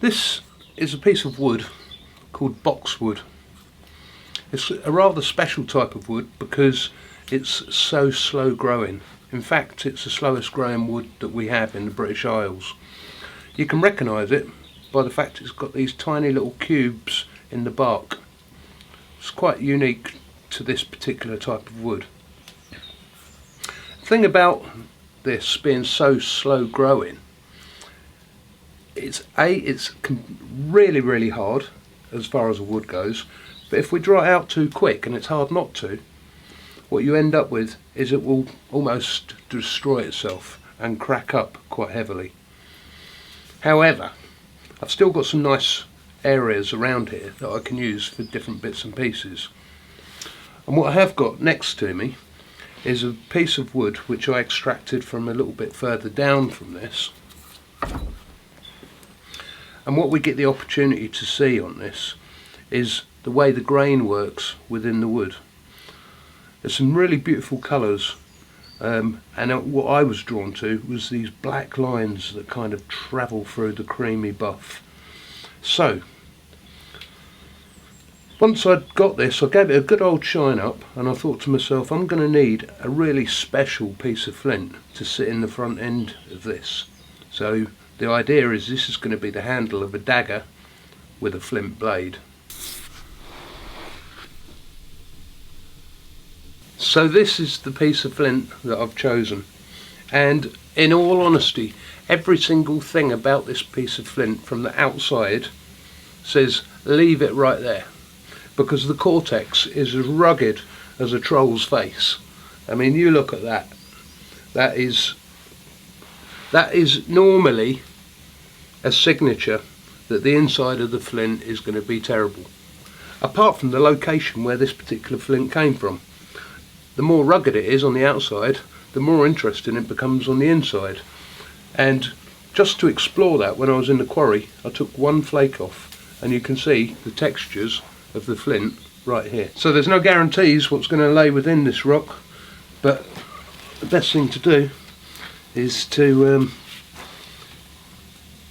This is a piece of wood called boxwood. It's a rather special type of wood because it's so slow growing. In fact, it's the slowest growing wood that we have in the British Isles. You can recognise it by the fact it's got these tiny little cubes in the bark. It's quite unique to this particular type of wood. The thing about this being so slow growing, it's really hard as far as the wood goes, but if we draw it out too quick, and it's hard not to, what you end up with is it will almost destroy itself and crack up quite heavily. However, I've still got some nice areas around here that I can use for different bits and pieces. And what I have got next to me is a piece of wood which I extracted from a little bit further down from this. And what we get the opportunity to see on this is the way the grain works within the wood. There's some really beautiful colours, and what I was drawn to was these black lines that kind of travel through the creamy buff. So once I'd got this, I gave it a good old shine up, and I thought to myself, I'm going to need a really special piece of flint to sit in the front end of this. So the idea is this is going to be the handle of a dagger with a flint blade. So this is the piece of flint that I've chosen, and in all honesty, every single thing about this piece of flint from the outside says leave it right there, because the cortex is as rugged as a troll's face. I mean, you look at that. That is normally a signature that the inside of the flint is going to be terrible. Apart from the location where this particular flint came from. The more rugged it is on the outside, the more interesting it becomes on the inside. And just to explore that, when I was in the quarry, I took one flake off, and you can see the textures of the flint right here. So there's no guarantees what's going to lay within this rock, but the best thing to do is to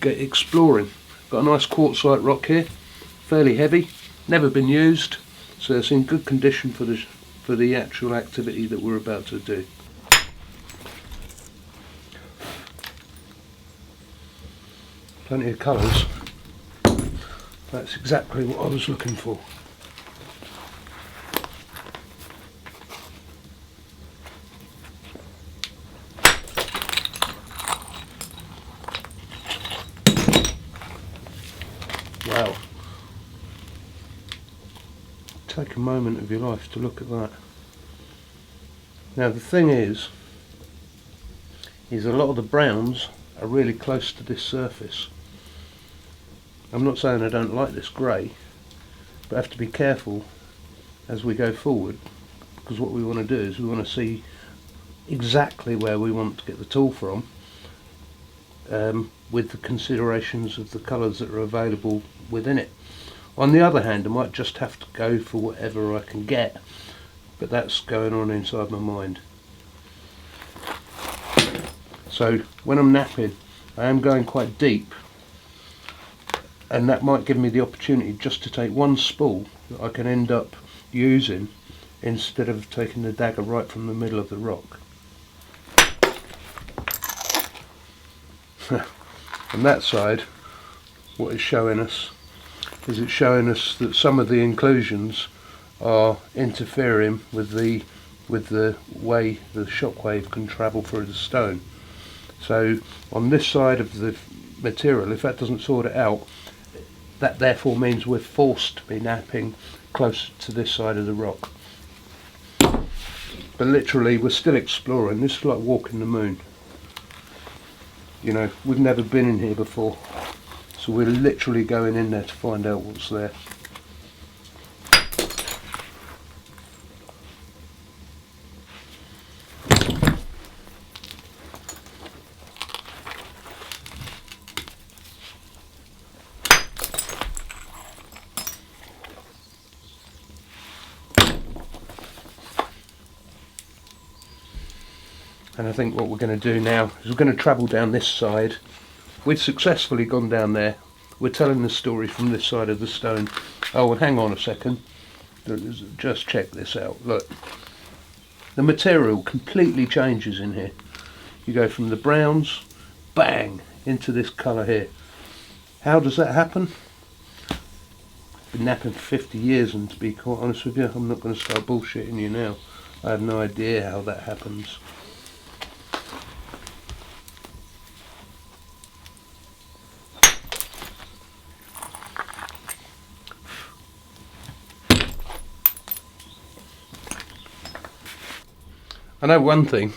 get exploring. Got a nice quartzite rock here, fairly heavy, never been used, so it's in good condition for the actual activity that we're about to do. Plenty of colours. That's exactly what I was looking for. Wow. Take a moment of your life to look at that. Now the thing is a lot of the browns are really close to this surface. I'm not saying I don't like this grey, but I have to be careful as we go forward, because what we want to do is we want to see exactly where we want to get the tool from, with the considerations of the colours that are available within it. On the other hand, I might just have to go for whatever I can get, but that's going on inside my mind. So when I'm napping, I am going quite deep, and that might give me the opportunity just to take one spool that I can end up using instead of taking the dagger right from the middle of the rock. On that side, what it's showing us is it's showing us that some of the inclusions are interfering with the way the shockwave can travel through the stone. So on this side of the material, if that doesn't sort it out, that therefore means we're forced to be napping closer to this side of the rock. But literally, we're still exploring. This is like walking the moon. You know, we've never been in here before, so we're literally going in there to find out what's there. And I think what we're going to do now is we're going to travel down this side. We've successfully gone down there. we're telling the story from this side of the stone. Oh, and hang on a second, just check this out. Look, the material completely changes in here. You go from the browns, bang, into this colour here. How does that happen? Been napping for 50 years, and to be quite honest with you, I'm not going to start bullshitting you now. I have no idea how that happens. I know one thing,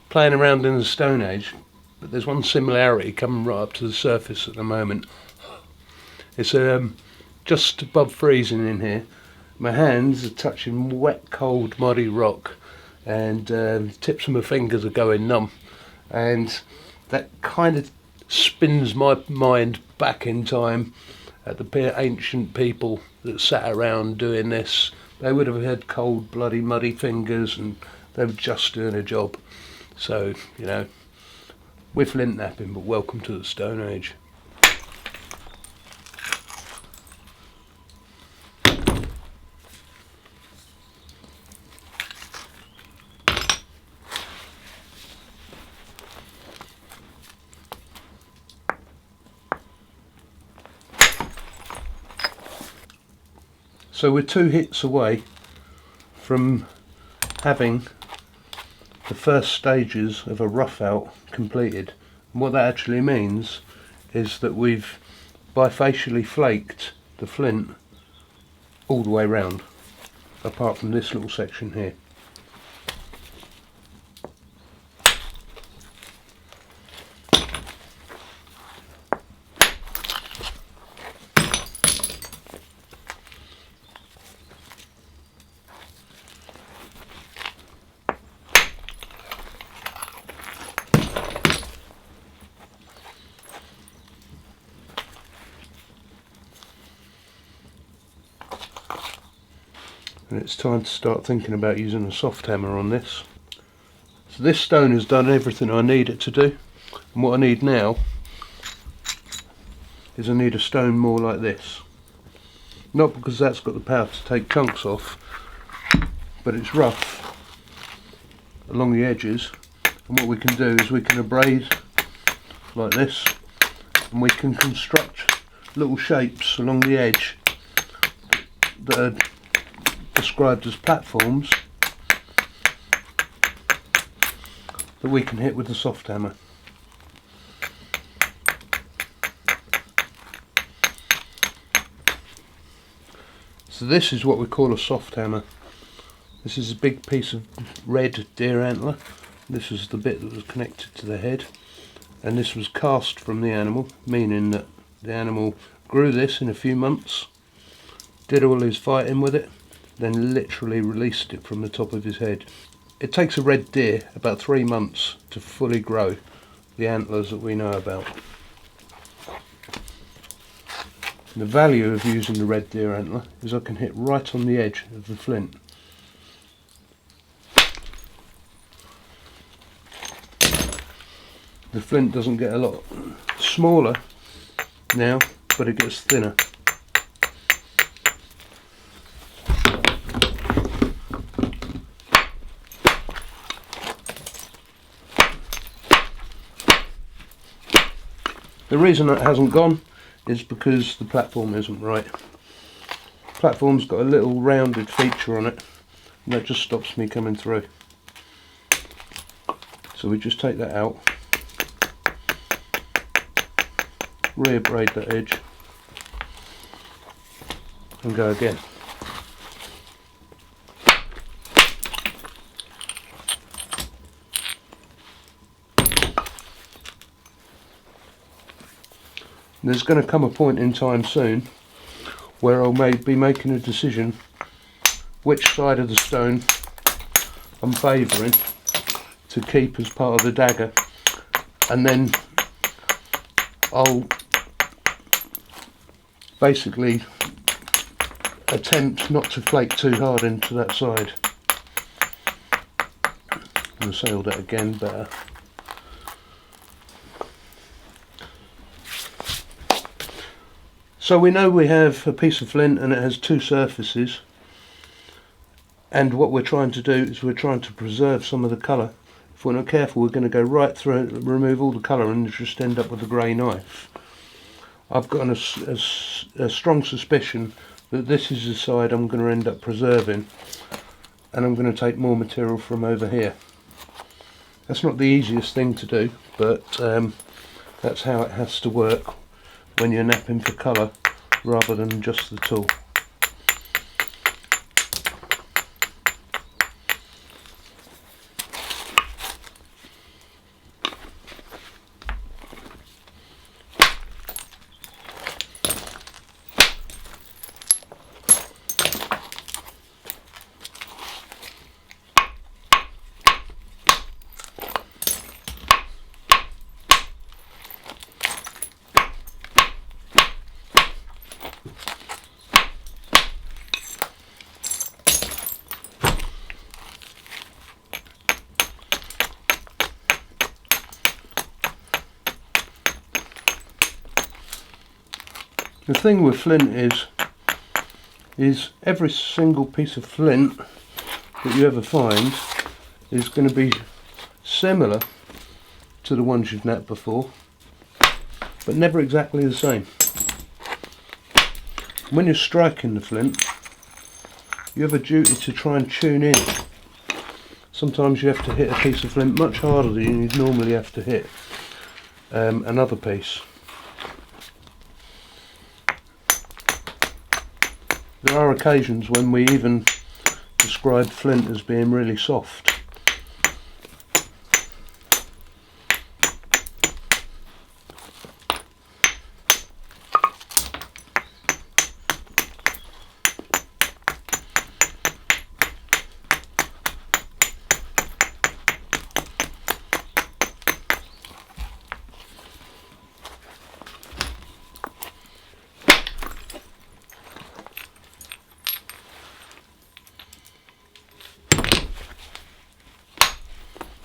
playing around in the Stone Age, but there's one similarity coming right up to the surface at the moment. It's just above freezing in here. My hands are touching wet, cold, muddy rock, and the tips of my fingers are going numb, and that kind of spins my mind back in time at the ancient people that sat around doing this. They would have had cold, bloody, muddy fingers, and they were just doing a job. So, you know, we're flint napping, but welcome to the Stone Age. So we're 2 hits away from having the first stages of a rough out completed. And what that actually means is that we've bifacially flaked the flint all the way round, apart from this little section here. And it's time to start thinking about using a soft hammer on this. So this stone has done everything I need it to do, and what I need now is I need a stone more like this. Not because that's got the power to take chunks off, but it's rough along the edges, and what we can do is we can abrade like this, and we can construct little shapes along the edge that are described as platforms that we can hit with the soft hammer. So this is what we call a soft hammer. This is a big piece of red deer antler. This is the bit that was connected to the head, and this was cast from the animal, meaning that the animal grew this in a few months, did all his fighting with it, then literally released it from the top of his head. It takes a red deer about 3 months to fully grow the antlers that we know about. The value of using the red deer antler is I can hit right on the edge of the flint. The flint doesn't get a lot smaller now, but it gets thinner. The reason that hasn't gone is because the platform isn't right. The platform's got a little rounded feature on it, and that just stops me coming through. So we just take that out, re-abrade that edge, and go again. There's going to come a point in time soon where I'll be making a decision which side of the stone I'm favouring to keep as part of the dagger, and then I'll basically attempt not to flake too hard into that side. I'm going to say all that again better. So we know we have a piece of flint and it has two surfaces, and what we're trying to do is we're trying to preserve some of the colour. If we're not careful, we're going to go right through it, remove all the colour, and just end up with a grey knife. I've got a strong suspicion that this is the side I'm going to end up preserving, and I'm going to take more material from over here. That's not the easiest thing to do, but that's how it has to work when you're napping for colour rather than just the tool. The thing with flint is every single piece of flint that you ever find is going to be similar to the ones you've napped before, but never exactly the same. When you're striking the flint, you have a duty to try and tune in. Sometimes you have to hit a piece of flint much harder than you'd normally have to hit another piece. There are occasions when we even describe flint as being really soft.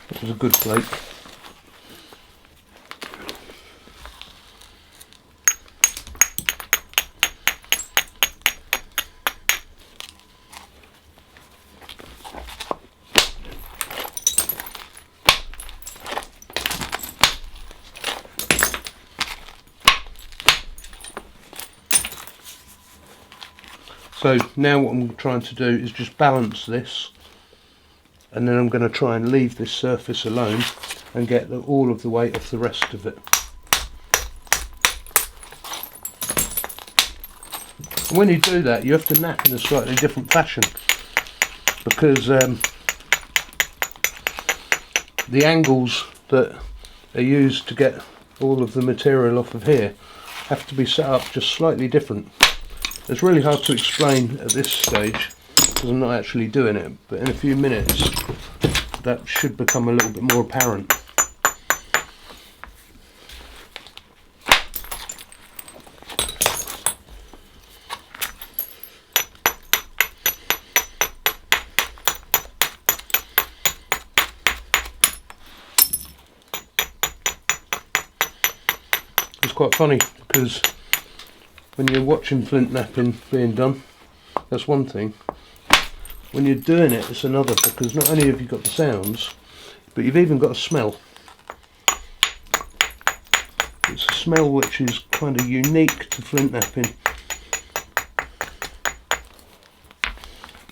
It was a good flake. So now what I'm trying to do is just balance this, and then I'm going to try and leave this surface alone and get all of the weight off the rest of it. And when you do that, you have to nap in a slightly different fashion, because the angles that are used to get all of the material off of here have to be set up just slightly different. It's really hard to explain at this stage because I'm not actually doing it, but in a few minutes that should become a little bit more apparent. It's quite funny because when you're watching flint napping being done, that's one thing. When you're doing it, it's another, because not only have you got the sounds, but you've even got a smell. It's a smell which is kind of unique to flint napping.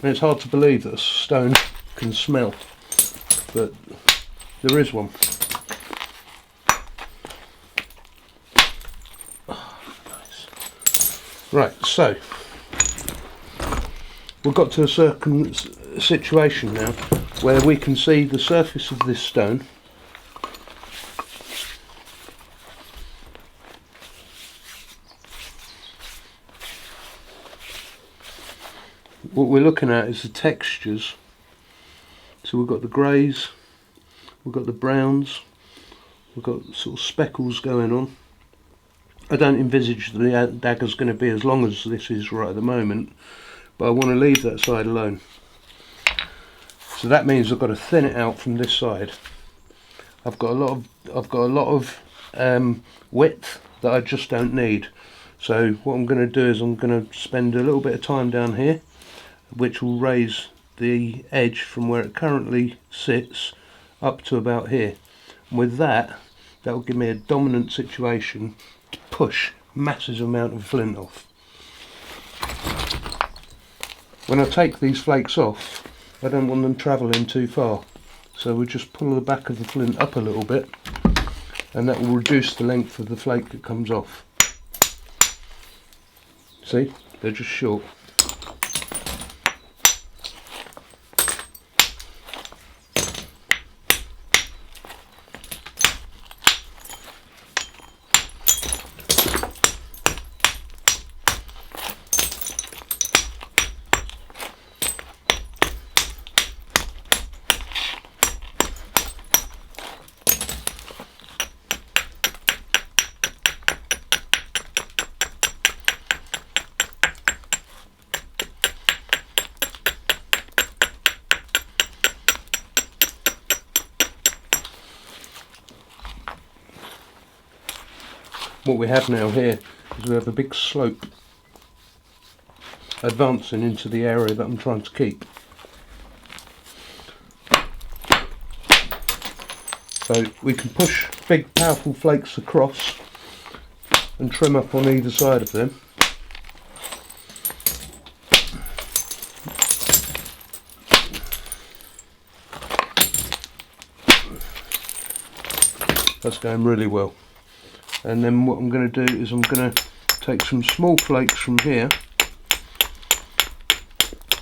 And it's hard to believe that a stone can smell, but there is one. Right, so we've got to a certain situation now where we can see the surface of this stone. What we're looking at is the textures. So we've got the greys, we've got the browns, we've got sort of speckles going on. I don't envisage the dagger's going to be as long as this is right at the moment, but I want to leave that side alone. So that means I've got to thin it out from this side. I've got a lot of width that I just don't need. So what I'm going to do is I'm going to spend a little bit of time down here, which will raise the edge from where it currently sits up to about here. And with that, that will give me a dominant situation to push massive amount of flint off. When I take these flakes off, I don't want them travelling too far, so we'll just pull the back of the flint up a little bit, and that will reduce the length of the flake that comes off. See, they're just short. What we have now here is we have a big slope advancing into the area that I'm trying to keep. So we can push big powerful flakes across and trim up on either side of them. That's going really well. And then what I'm going to do is I'm going to take some small flakes from here,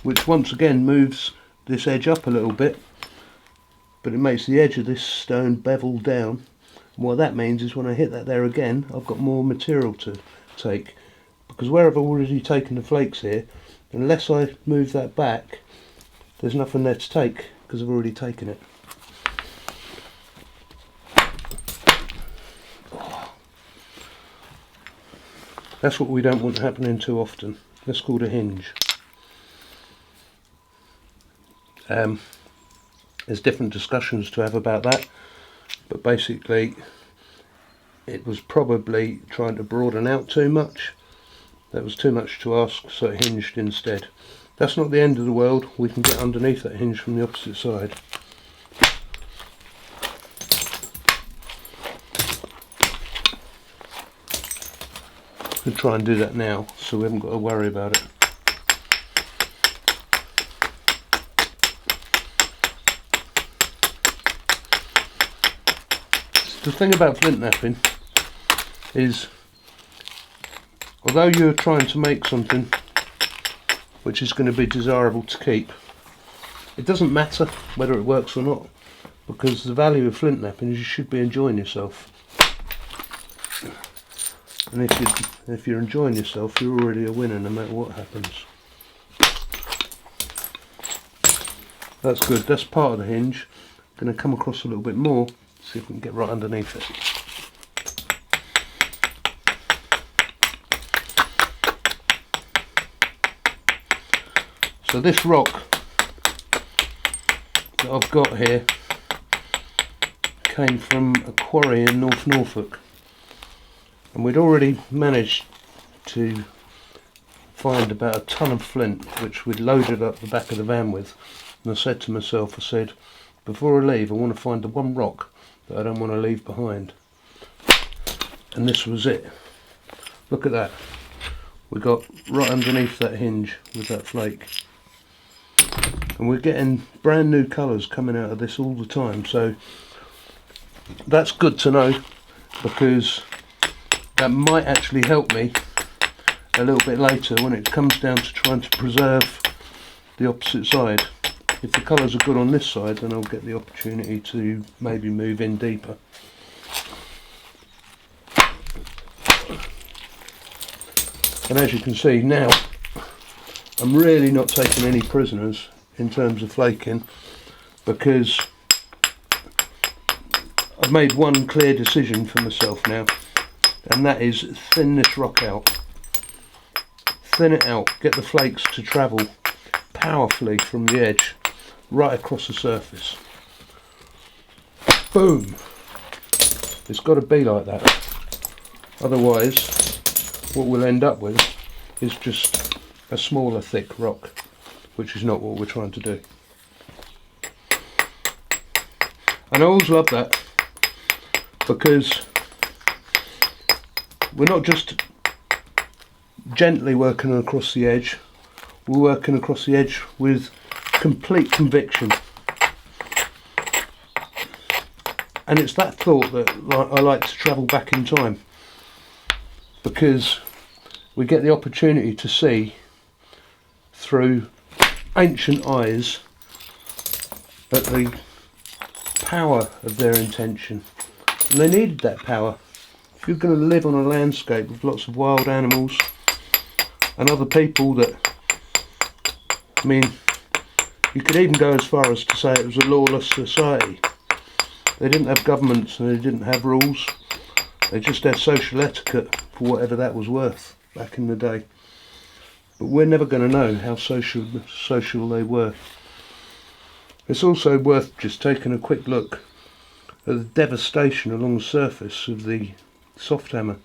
which once again moves this edge up a little bit, but it makes the edge of this stone bevel down. And what that means is when I hit that there again, I've got more material to take, because where I've already taken the flakes here, unless I move that back, there's nothing there to take because I've already taken it. That's what we don't want happening too often. That's called a hinge. There's different discussions to have about that, but basically it was probably trying to broaden out too much. That was too much to ask, so it hinged instead. That's not the end of the world. We can get underneath that hinge from the opposite side. We'll try and do that now, so we haven't got to worry about it. The thing about flintknapping is, although you're trying to make something which is going to be desirable to keep, it doesn't matter whether it works or not, because the value of flintknapping is you should be enjoying yourself. And if you're enjoying yourself, you're already a winner no matter what happens. That's good, that's part of the hinge. I'm going to come across a little bit more, see if we can get right underneath it. So this rock that I've got here came from a quarry in North Norfolk. And we'd already managed to find about a ton of flint, which we'd loaded up the back of the van with. And I said to myself, I said, before I leave, I want to find the one rock that I don't want to leave behind. And this was it. Look at that. We got right underneath that hinge with that flake. And we're getting brand new colours coming out of this all the time. So that's good to know, because that might actually help me a little bit later when it comes down to trying to preserve the opposite side. If the colours are good on this side, then I'll get the opportunity to maybe move in deeper. And as you can see now, I'm really not taking any prisoners in terms of flaking, because I've made one clear decision for myself now, and that is thin this rock out. Thin it out, get the flakes to travel powerfully from the edge right across the surface. Boom! It's got to be like that, otherwise what we'll end up with is just a smaller thick rock, which is not what we're trying to do. And I always love that, because we're not just gently working across the edge, we're working across the edge with complete conviction. And it's that thought that I like to travel back in time, because we get the opportunity to see through ancient eyes at the power of their intention. And they needed that power. If you're going to live on a landscape with lots of wild animals and other people that, I mean, you could even go as far as to say it was a lawless society. They didn't have governments and they didn't have rules. They just had social etiquette for whatever that was worth back in the day. But we're never going to know how social they were. It's also worth just taking a quick look at the devastation along the surface of the soft hammer.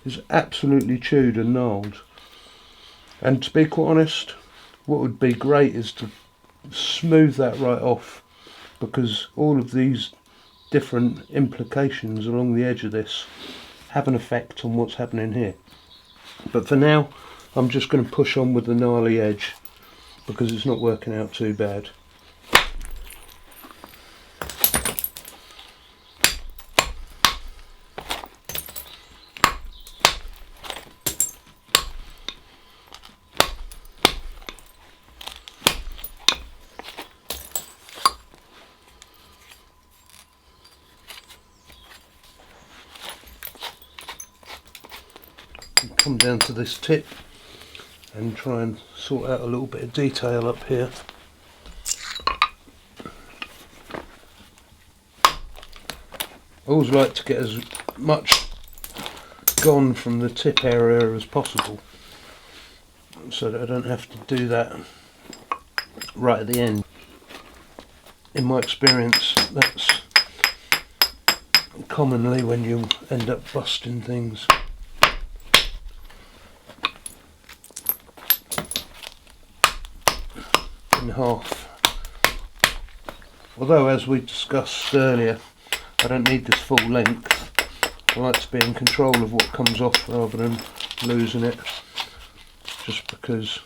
It's absolutely chewed and gnarled. And to be quite honest, what would be great is to smooth that right off, because all of these different implications along the edge of this have an effect on what's happening here. But for now, I'm just going to push on with the gnarly edge, because it's not working out too bad. Come down to this tip and try and sort out a little bit of detail up here. I always like to get as much gone from the tip area as possible, so that I don't have to do that right at the end. In my experience, that's commonly when you end up busting things. In half. Although, as we discussed earlier, I don't need this full length. I like to be in control of what comes off rather than losing it just because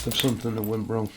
of something that went wrong.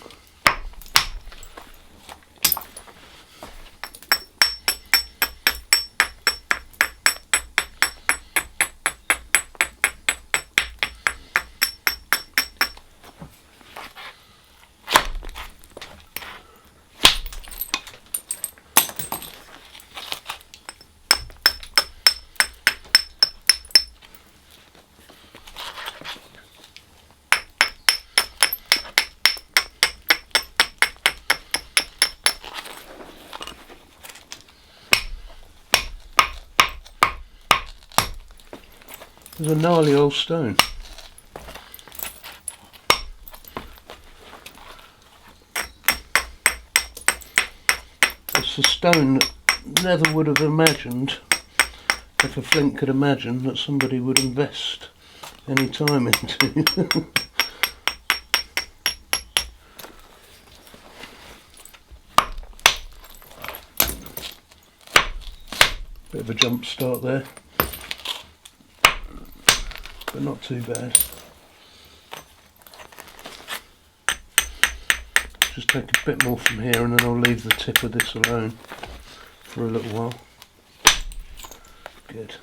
There's a gnarly old stone. It's a stone that never would have imagined, if a Flint could imagine, that somebody would invest any time into. Bit of a jump start there, but not too bad. Just take a bit more from here and then I'll leave the tip of this alone for a little while. Good.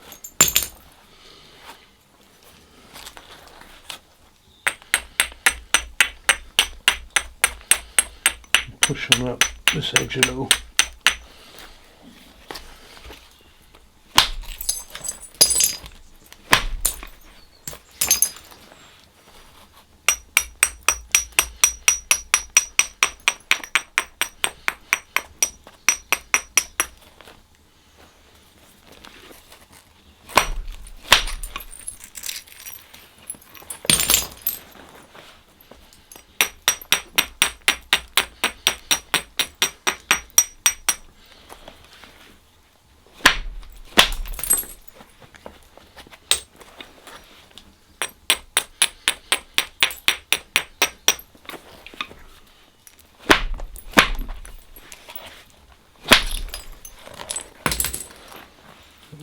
Push on up this edge a little.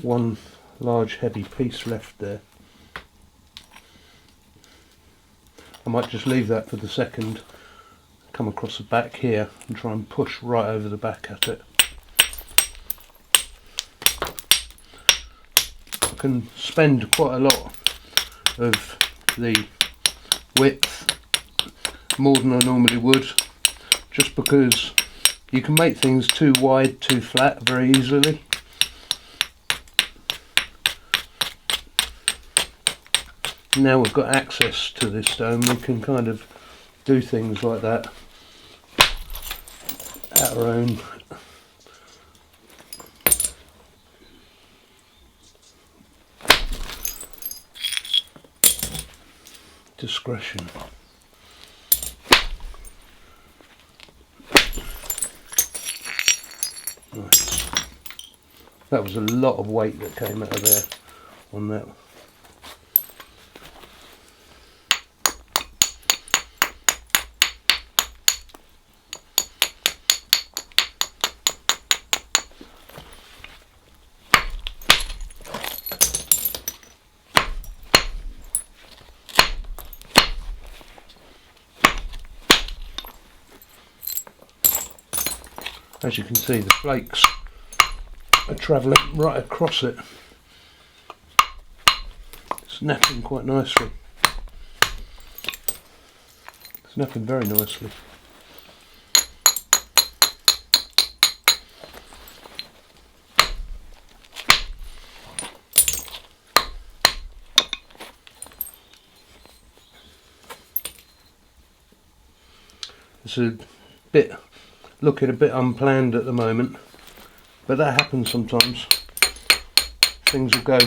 one large heavy piece left there. I might just leave that for the second, come across the back here and try and push right over the back at it. I can spend quite a lot of the width, more than I normally would, just because you can make things too wide, too flat very easily. Now we've got access to this stone, we can kind of do things like that at our own discretion. Right. That was a lot of weight that came out of there on that. As you can see, the flakes are travelling right across it, snapping quite nicely, snapping very nicely. It's a bit looking a bit unplanned at the moment, but that happens sometimes. Things will go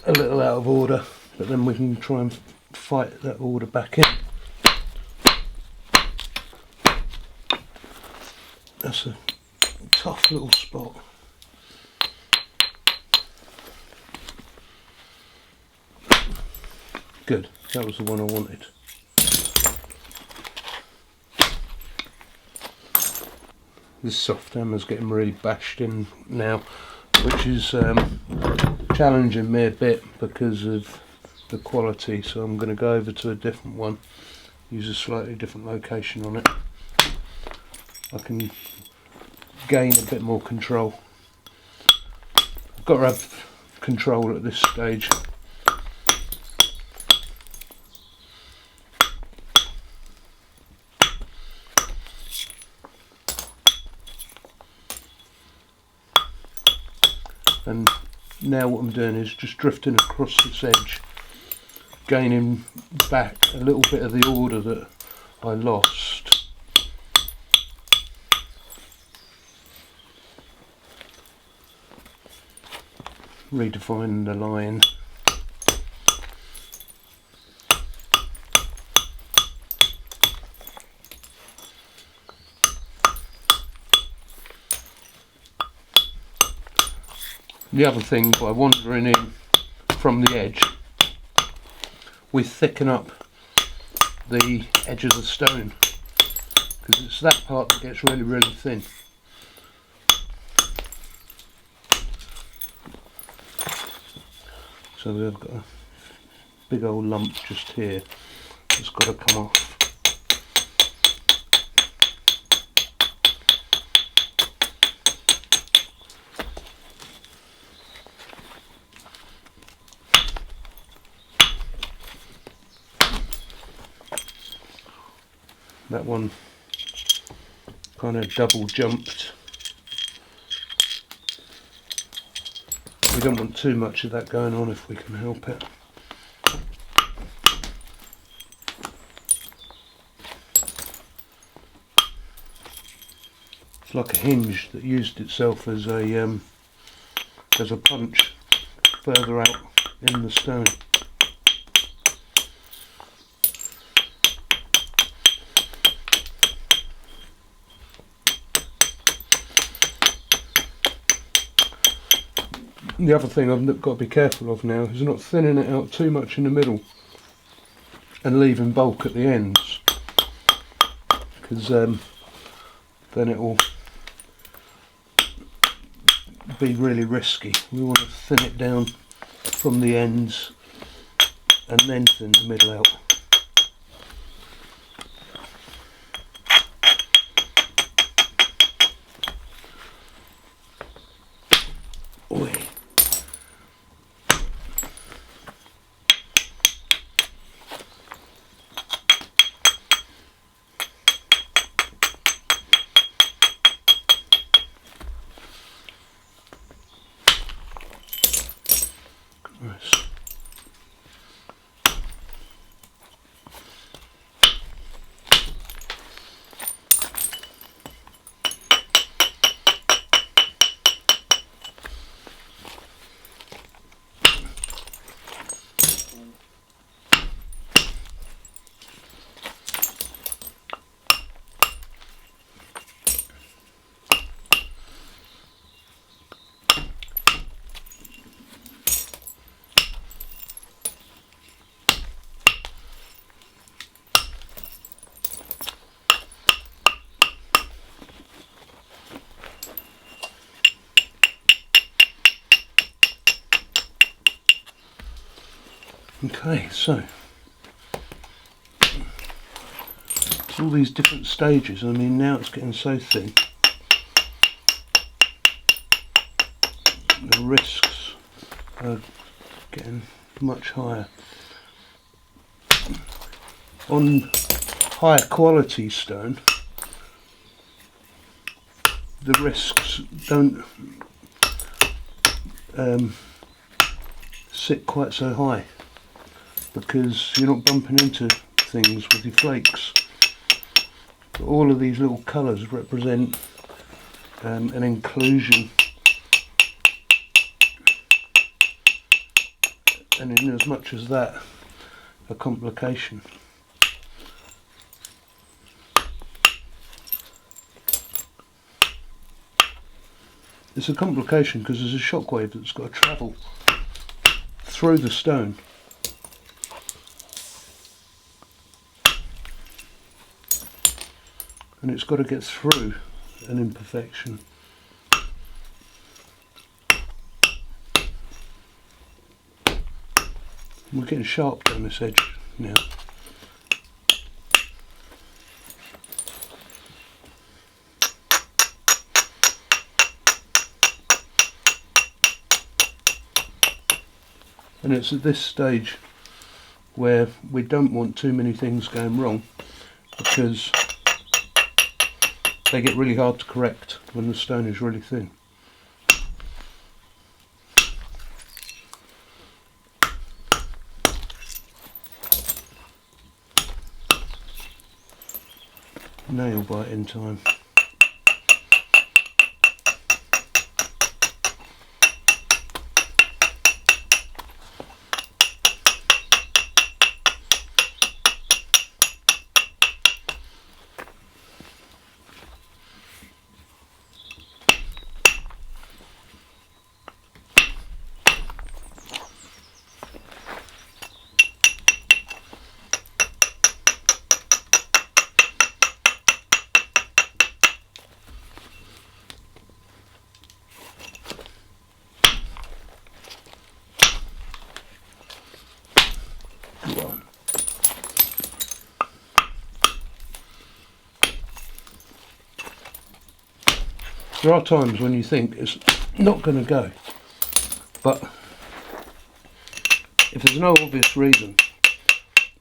a little out of order, but then we can try and fight that order back in. That's a tough little spot. Good, that was the one I wanted. This soft hammer's getting really bashed in now, which is challenging me a bit because of the quality, so I'm going to go over to a different one, use a slightly different location on it. I can gain a bit more control. I've got to have control at this stage. And now what I'm doing is just drifting across this edge, gaining back a little bit of the order that I lost. Redefining the line. The other thing, by wandering in from the edge, we thicken up the edge of the stone, because it's that part that gets really, really thin. So we've got a big old lump just here that's got to come off. That one kind of double jumped. We don't want too much of that going on if we can help it. It's like a hinge that used itself as a punch further out in the stone. The other thing I've got to be careful of now is not thinning it out too much in the middle and leaving bulk at the ends, because then it will be really risky. We want to thin it down from the ends and then thin the middle out. Oi. Nice. Okay, so it's all these different stages. I mean, now it's getting so thin, the risks are getting much higher. On higher quality stone, the risks don't sit quite so high, because you're not bumping into things with your flakes. But all of these little colours represent an inclusion, and in as much as that, a complication. It's a complication because there's a shockwave that's got to travel through the stone. And it's got to get through an imperfection. We're getting sharp down this edge now. And it's at this stage where we don't want too many things going wrong, because they get really hard to correct when the stone is really thin. Nail bite in time. There are times when you think it's not going to go, but if there's no obvious reason,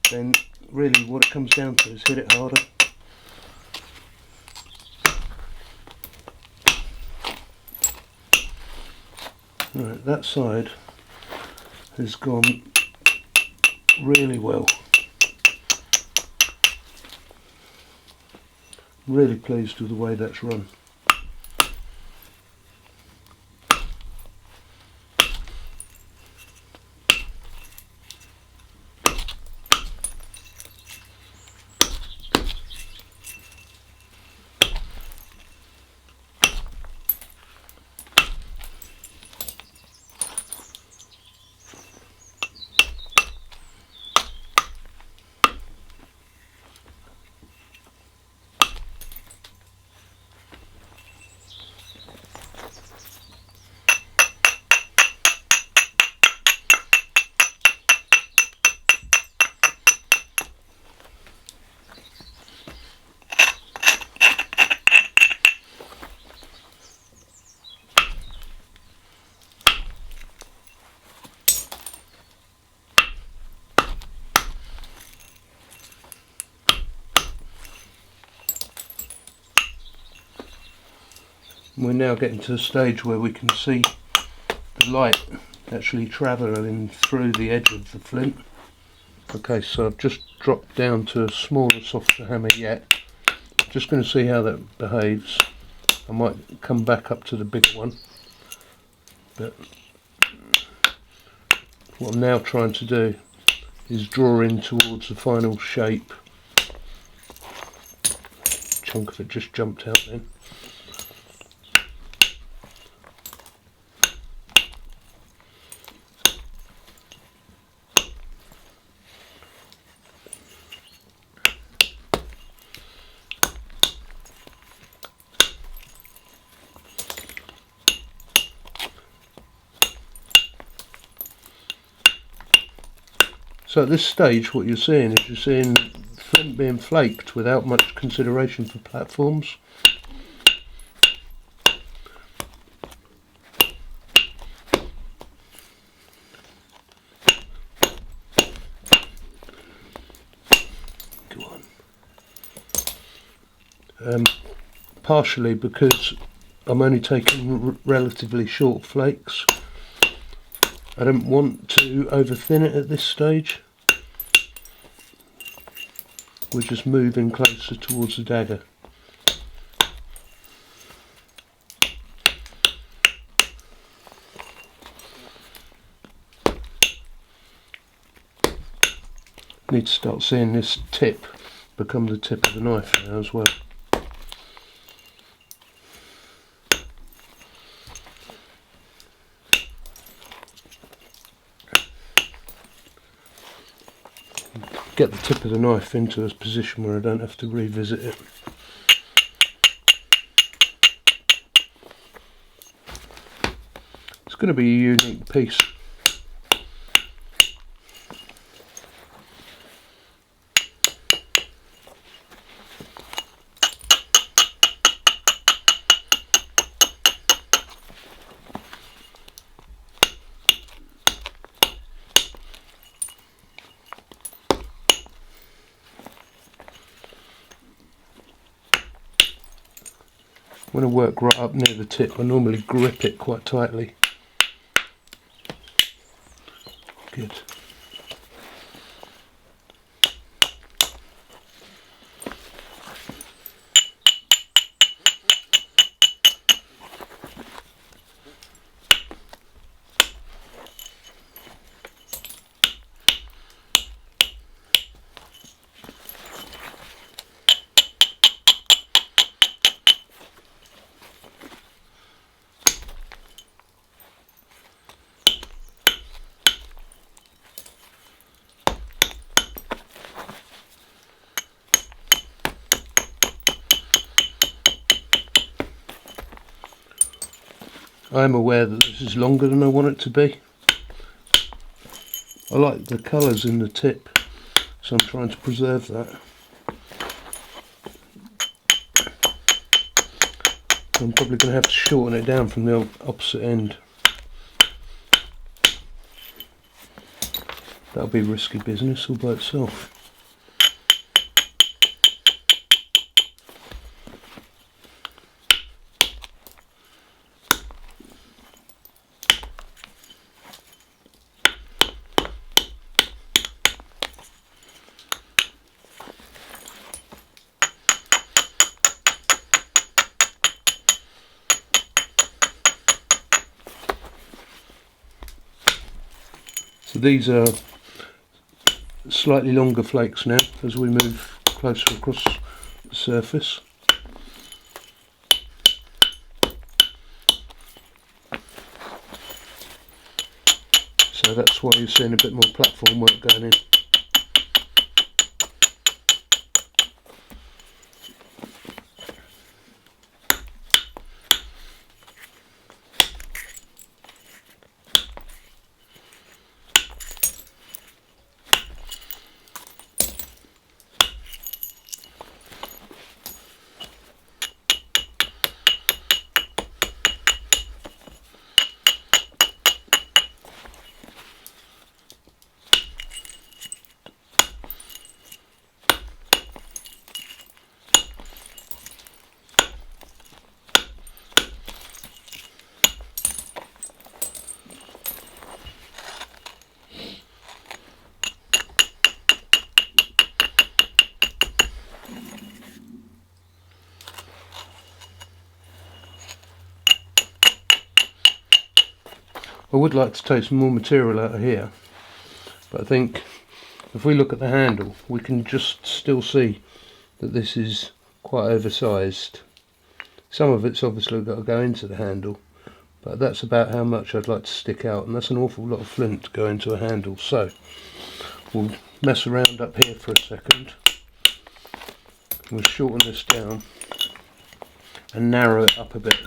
then really what it comes down to is hit it harder. Right, that side has gone really well. Really pleased with the way that's run. we're now getting to the stage where we can see the light actually travelling through the edge of the flint. Okay, so I've just dropped down to a smaller, softer hammer yet. Just going to see how that behaves. I might come back up to the bigger one, but what I'm now trying to do is draw in towards the final shape. Chunk of it just jumped out then. So at this stage what you're seeing is you're seeing flint being flaked without much consideration for platforms. Go on. Partially because I'm only taking relatively short flakes. I don't want to over thin it at this stage. We're just moving closer towards the dagger. Need to start seeing this tip become the tip of the knife now as well. Get the tip of the knife into a position where I don't have to revisit it. It's going to be a unique piece. When I work right up near the tip, I normally grip it quite tightly. Good. I am aware that this is longer than I want it to be. I like the colours in the tip, so I'm trying to preserve that. I'm probably going to have to shorten it down from the opposite end. That'll be risky business all by itself. So these are slightly longer flakes now as we move closer across the surface. So that's why you're seeing a bit more platform work going in. I would like to take some more material out of here, but I think if we look at the handle we can just still see that this is quite oversized. Some of it's obviously got to go into the handle, but that's about how much I'd like to stick out, and that's an awful lot of flint to go into a handle. So we'll mess around up here for a second. We'll shorten this down and narrow it up a bit.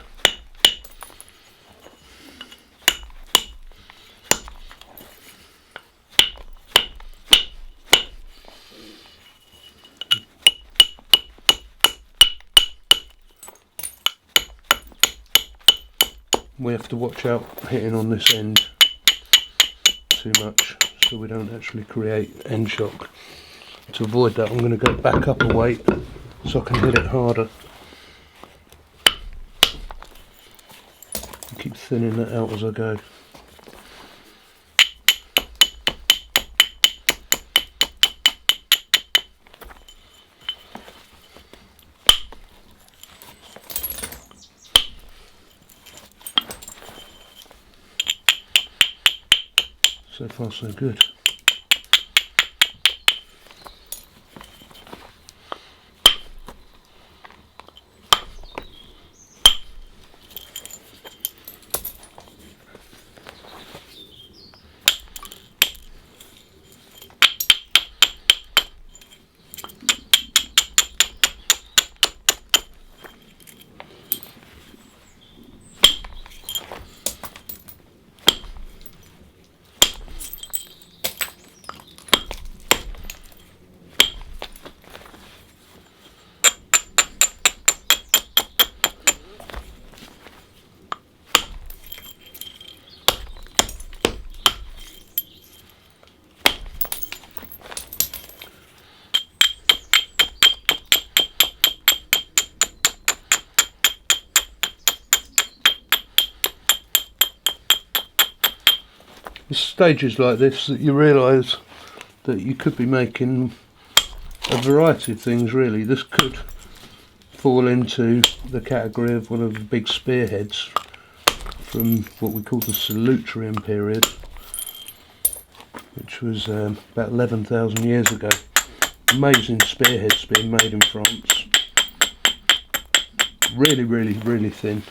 We have to watch out hitting on this end too much so we don't actually create end shock. To avoid that I'm going to go back up a weight so I can hit it harder. Keep thinning that out as I go. So far so good. It's stages like this that you realise that you could be making a variety of things really. This could fall into the category of one of the big spearheads from what we call the Symmetry period, which was about 11,000 years ago. Amazing spearheads being made in France. Really thin.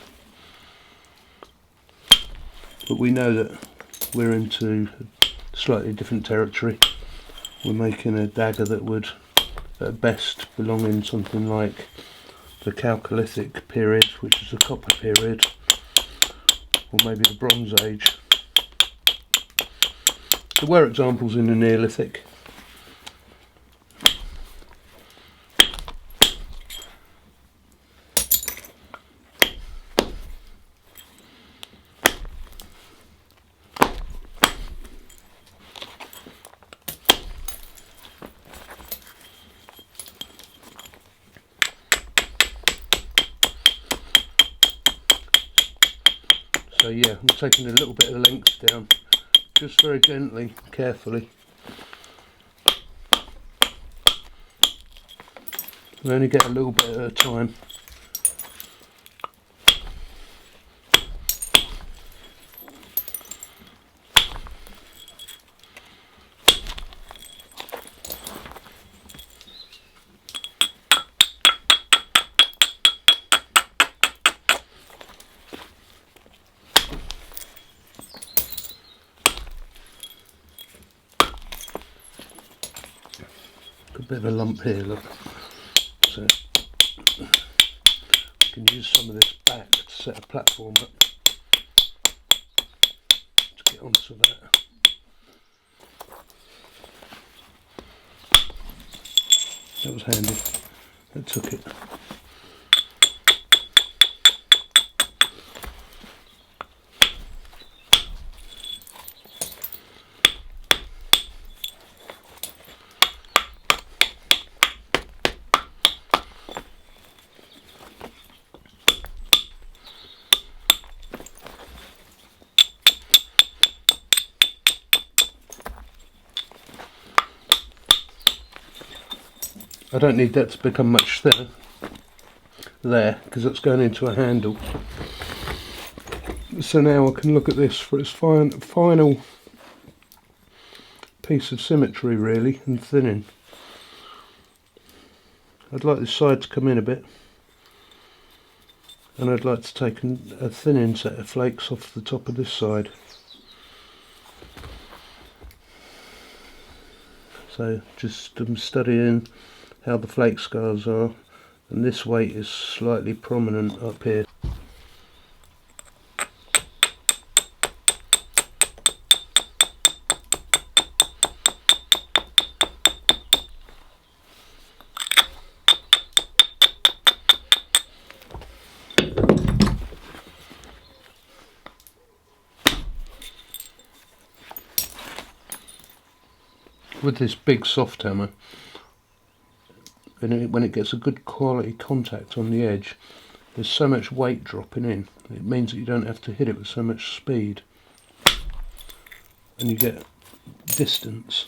But we know that we're into slightly different territory. We're making a dagger that would at best belong in something like the Chalcolithic period, which is the Copper period, or maybe the Bronze Age. There were examples in the Neolithic. So yeah, I'm taking a little bit of length down, just very gently, carefully. We only get a little bit at a time. A bit of a lump here, look. So we can use some of this back to set a platform up to get onto that. That was handy. That took it. I don't need that to become much thinner there, because that's going into a handle. So now I can look at this for its final piece of symmetry really, and thinning. I'd like this side to come in a bit, and I'd like to take a thinning set of flakes off the top of this side. So just studying how the flake scars are, and this weight is slightly prominent up here. With this big soft hammer, when it gets a good quality contact on the edge, there's so much weight dropping in. It means that you don't have to hit it with so much speed, and you get distance.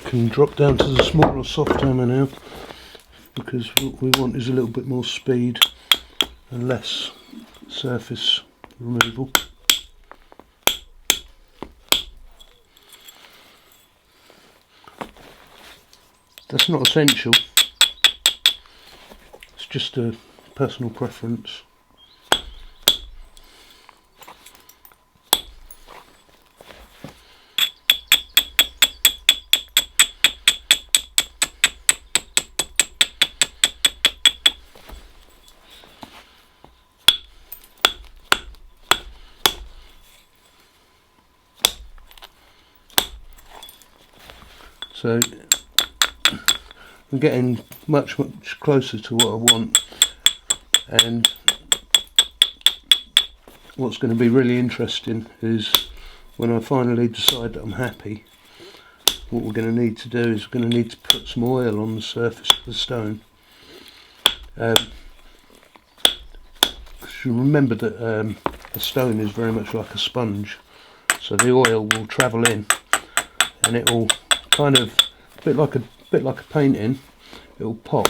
Can drop down to the smaller soft hammer now, because what we want is a little bit more speed and less surface removal. That's not essential, it's just a personal preference. So I'm getting much closer to what I want, and what's going to be really interesting is when I finally decide that I'm happy, what we're going to need to do is we're going to need to put some oil on the surface of the stone. You remember that a stone is very much like a sponge, so the oil will travel in and it will kind of a bit like a painting. It will pop.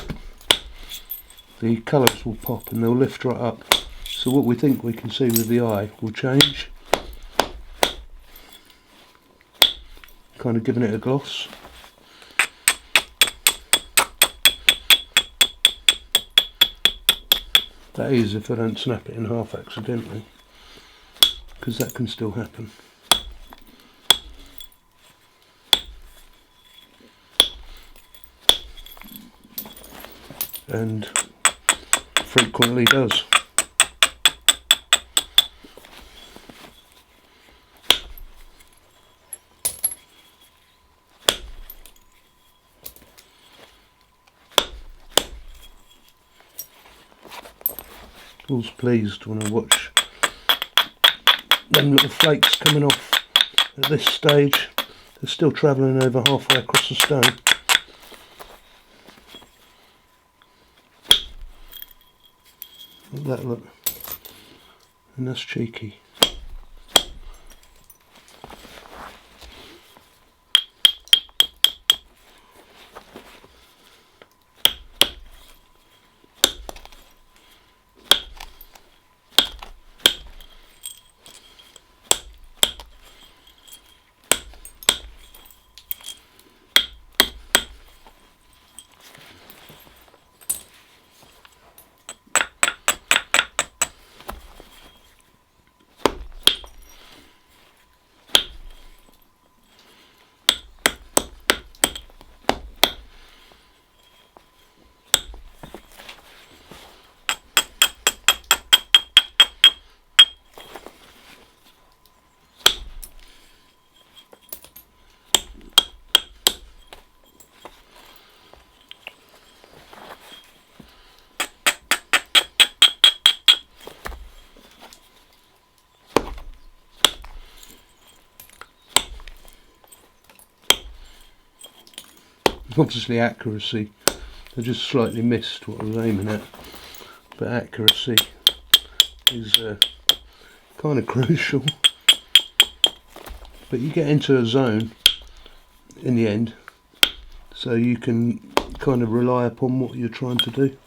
The colours will pop and they'll lift right up. So what we think we can see with the eye will change, kind of giving it a gloss. That is if I don't snap it in half accidentally, because that can still happen. And frequently does. I was pleased when I watch them little flakes coming off at this stage. They're still travelling over halfway across the stone. Look at that, look. And that's cheeky. Obviously accuracy, I just slightly missed what I was aiming at, but accuracy is kind of crucial. But you get into a zone in the end, so you can kind of rely upon what you're trying to do.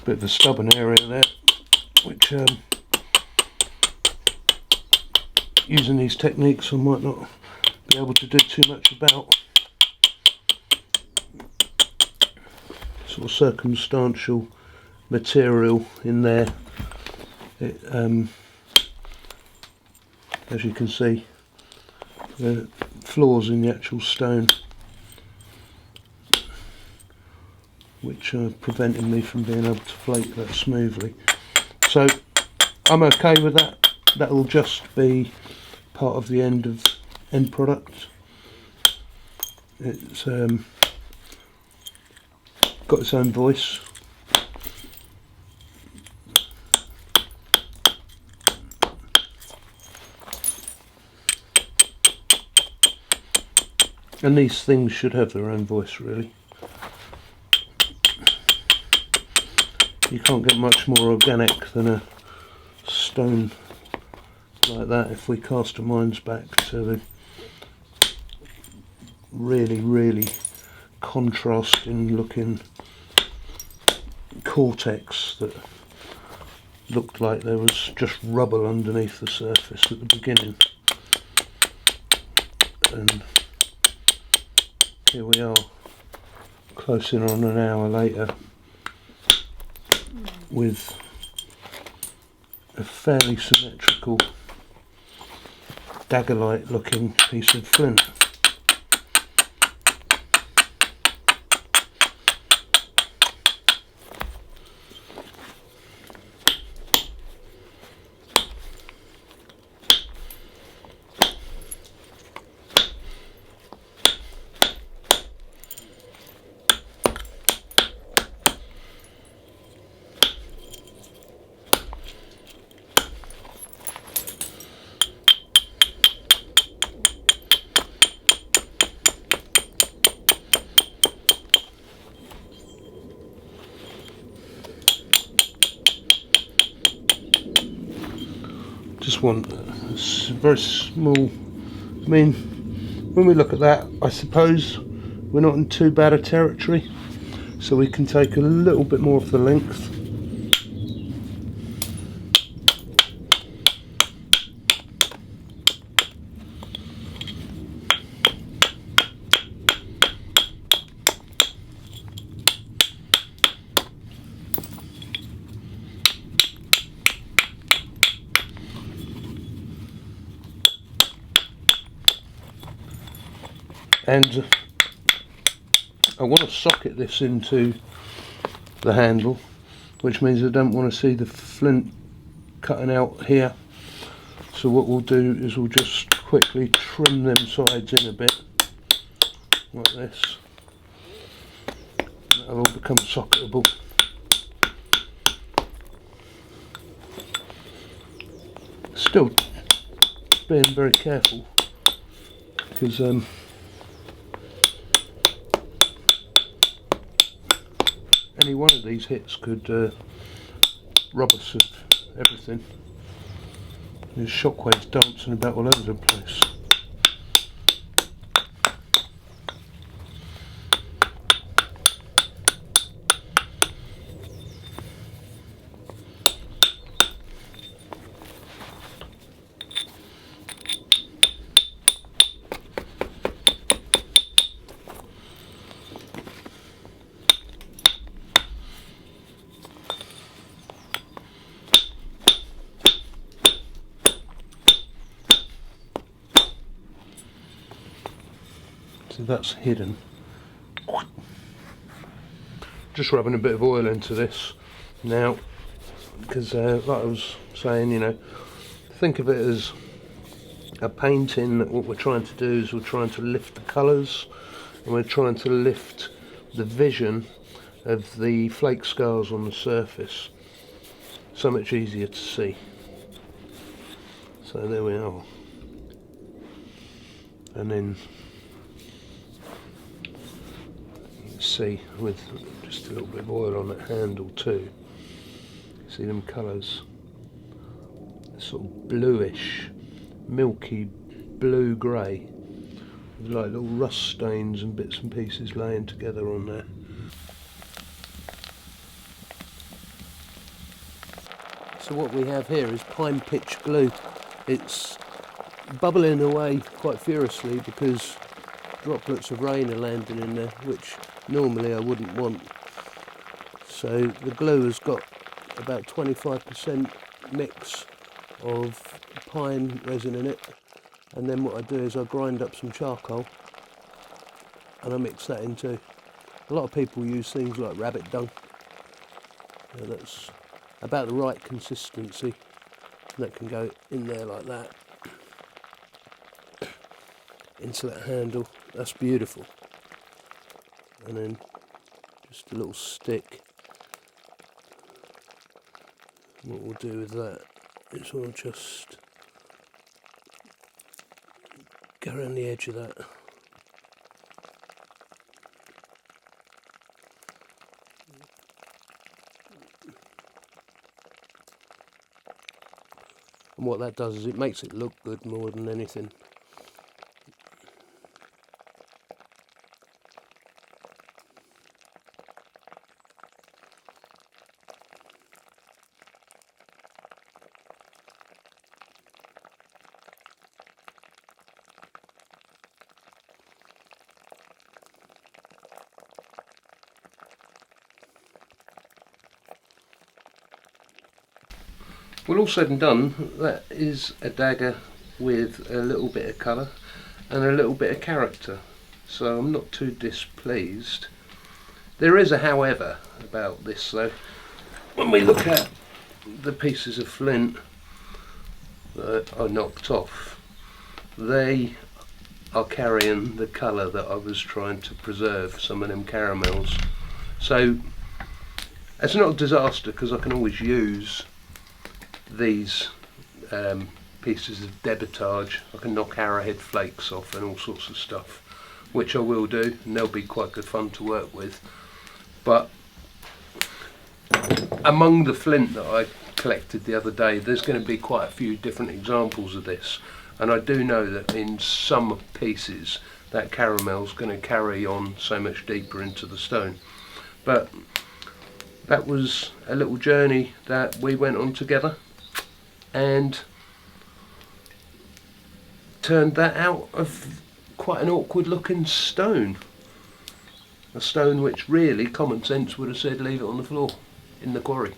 Bit of a stubborn area there, which using these techniques I might not be able to do too much about. Sort of circumstantial material in there. It, as you can see, the flaws in the actual stone, which are preventing me from being able to flake that smoothly. So I'm okay with that. That'll just be part of the end product. It's got its own voice. And these things should have their own voice, really. You can't get much more organic than a stone like that if we cast our minds back to the really contrasting looking cortex that looked like there was just rubble underneath the surface at the beginning. And here we are, close in on an hour later, with a fairly symmetrical dagger-like looking piece of flint. Just want a very small, I mean, when we look at that, I suppose we're not in too bad a territory, so we can take a little bit more of the length. And I want to socket this into the handle, which means I don't want to see the flint cutting out here. So what we'll do is we'll just quickly trim them sides in a bit, like this. That'll all become socketable. Still being very careful, because any one of these hits could rob us of everything. There's shockwaves dancing about all over the place. So that's hidden. Just rubbing a bit of oil into this now, because like I was saying, you know, think of it as a painting. That what we're trying to do is we're trying to lift the colours, and we're trying to lift the vision of the flake scars on the surface so much easier to see. So there we are. And then you can see with just a little bit of oil on that handle too, see them colours, sort of bluish, milky blue grey, with like little rust stains and bits and pieces laying together on there. So what we have here is pine pitch glue. It's bubbling away quite furiously because droplets of rain are landing in there, which normally I wouldn't want. So the glue has got about 25% mix of pine resin in it, and then what I do is I grind up some charcoal and I mix that in too. A lot of people use things like rabbit dung. That's about the right consistency, and that can go in there like that into that handle. That's beautiful. And then just a little stick. What we'll do with that is we'll just go around the edge of that. And what that does is it makes it look good more than anything. Well, all said and done, that is a dagger with a little bit of colour and a little bit of character, so I'm not too displeased. There is a however about this though. When we look at the pieces of flint that I knocked off, they are carrying the colour that I was trying to preserve, some of them caramels. So it's not a disaster because I can always use these pieces of debitage. I can knock arrowhead flakes off and all sorts of stuff, which I will do, and they'll be quite good fun to work with. But among the flint that I collected the other day, there's going to be quite a few different examples of this, and I do know that in some pieces that caramel's going to carry on so much deeper into the stone. But that was a little journey that we went on together, and turned that out of quite an awkward looking stone. A stone which really common sense would have said leave it on the floor in the quarry.